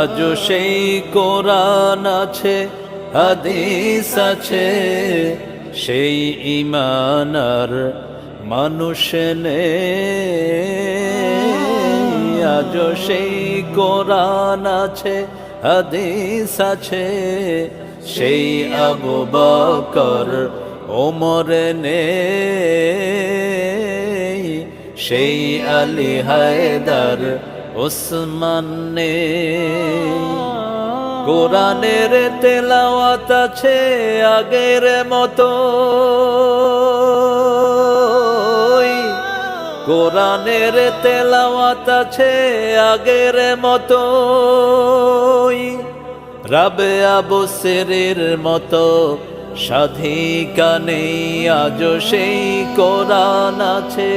আজও সেই কোরআন আছে, হাদিস আছে, সেই ঈমান আর মানুষ নেই। আজও সেই কোরআন আছে, হাদিস আছে, সেই আবু বকর ওমর নেই, সেই আলী হায়দার ওসমান নেই। কোরআনের তেলাওয়াত আছে আগের মতো, কোরআনের তেলাওয়াত আছে আগের মতো, রাবেয়া বসিরের মতো সাধিকা নেই। আজও সেই কোরআন আছে।